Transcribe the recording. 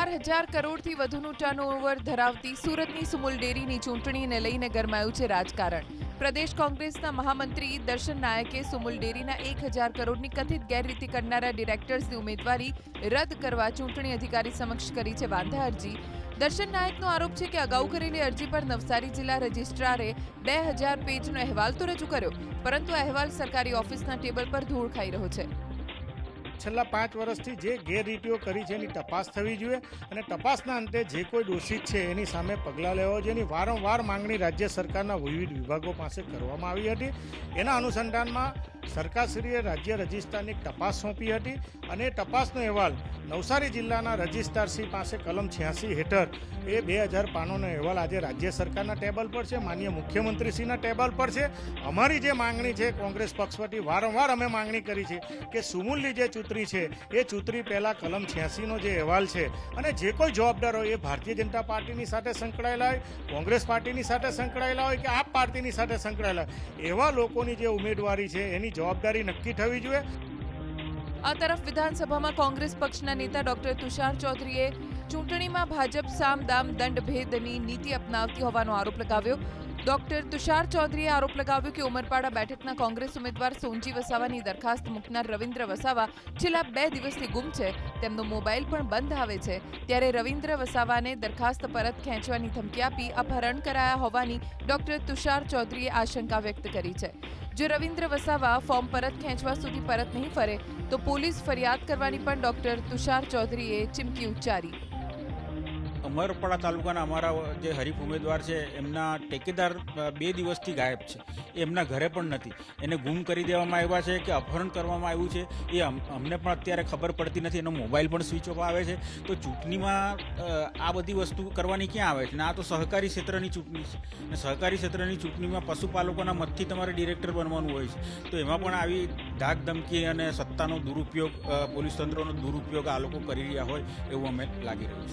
4,000 કરોડથી વધુનું ટર્નઓવર ધરાવતી સુરતની સુમુલ ડેરીની ચૂંટણીને લઈને ગરમાયું છે રાજકારણ. પ્રદેશ કોંગ્રેસના મહામંત્રી દર્શન નાયકે સુમુલ ડેરીના 1,000 કરોડની કથિત ગેરરીતિ કરનારા ડિરેક્ટર્સની ઉમેદવારી રદ કરવા ચૂંટણી અધિકારી સમક્ષ કરી છે વાંધા અરજી. દર્શન નાયકનો આરોપ છે કે અગાઉ કરેલી અરજી પર નવસારી જિલ્લા રજિસ્ટ્રારે 2,000 પેજનો અહેવાલ તો રજૂ કર્યો, પરંતુ અહેવાલ સરકારી ઓફિસના ટેબલ પર ધૂળ ખાઈ રહ્યો છે. છેલ્લા 5 વર્ષથી જે ગેરરીતિઓ કરી છે એની તપાસ થવી જોઈએ અને તપાસના અંતે જે કોઈ દોષિત છે એની સામે પગલાં લેવા જોઈએ. એની વારંવાર માંગણી રાજ્ય સરકારના વિવિધ વિભાગો પાસે કરવામાં આવી હતી. એના અનુસંધાનમાં સરકારશ્રીએ રાજ્ય રજિસ્ટ્રારની તપાસ સોંપી હતી અને તપાસનો અહેવાલ નવસારી જિલ્લાના રજિસ્ટ્રારશ્રી પાસે કલમ 86 હેઠળ એ 2,000 પાનોનો અહેવાલ આજે રાજ્ય સરકારના ટેબલ પર છે, માનનીય મુખ્યમંત્રીશ્રીના ટેબલ પર છે. અમારી જે માંગણી છે કોંગ્રેસ પક્ષ વતી વારંવાર અમે માંગણી કરી છે કે સુમુલની જે ચૂંટણી છે એ ચૂંટણી પહેલાં કલમ 86નો જે અહેવાલ છે અને જે કોઈ જવાબદાર હોય એ ભારતીય જનતા પાર્ટીની સાથે સંકળાયેલા હોય, કોંગ્રેસ પાર્ટીની સાથે સંકળાયેલા હોય કે આપ પાર્ટીની સાથે સંકળાયેલા એવા લોકોની જે ઉમેદવારી છે એની જવાબદારી નક્કી થવી જોઈએ. આ તરફ વિધાનસભામાં કોંગ્રેસ પક્ષના નેતા ડોક્ટર તુષાર ચૌધરીએ ચૂંટણીમાં ભાજપ સામ દામ દંડ ભેદની નીતિ અપનાવતી હોવાનો આરોપ લગાવ્યો. ડોક્ટર તુષાર ચૌધરીએ આરોપ લગાવ્યો કે ઉમરપાડા બેઠકના કોંગ્રેસ ઉમેદવાર સોનજી વસાવાની દરખાસ્ત મૂકનાર રવિન્દ્ર વસાવા છેલ્લા 2 દિવસથી ગુમ છે. તેમનો મોબાઈલ પણ બંધ આવે છે. ત્યારે રવિન્દ્ર વસાવાને દરખાસ્ત પરત ખેંચવાની ધમકી આપી અપહરણ કરાયા હોવાની ડોક્ટર તુષાર ચૌધરીએ આશંકા વ્યક્ત કરી છે. જો રવિન્દ્ર વસાવા ફોર્મ પરત ખેંચવા સુધી પરત નહીં ફરે તો પોલીસ ફરિયાદ કરવાની પણ ડોક્ટર તુષાર ચૌધરીએ ચીમકી ઉચ્ચારી. ઉમરપાડા તાલુકાના અમારા જે હરીફ ઉમેદવાર છે એમના ટેકેદાર 2 દિવસથી ગાયબ છે. એ એમના ઘરે પણ નથી. એને ગુમ કરી દેવામાં આવ્યા છે કે અપહરણ કરવામાં આવ્યું છે એ અમને પણ અત્યારે ખબર પડતી નથી. એનો મોબાઈલ પણ સ્વિચ ઓફ આવે છે. તો ચૂંટણીમાં આ બધી વસ્તુ કરવાની ક્યાં આવે છે ને? આ તો સહકારી ક્ષેત્રની ચૂંટણી છે અને સહકારી ક્ષેત્રની ચૂંટણીમાં પશુપાલકોના મતથી તમારે ડિરેક્ટર બનવાનું હોય છે. તો એમાં પણ આવી ધાક ધમકી અને સત્તાનો દુરુપયોગ, પોલીસ તંત્રનો દુરુપયોગ આ લોકો કરી રહ્યા હોય એવું અમે લાગી રહ્યું છે.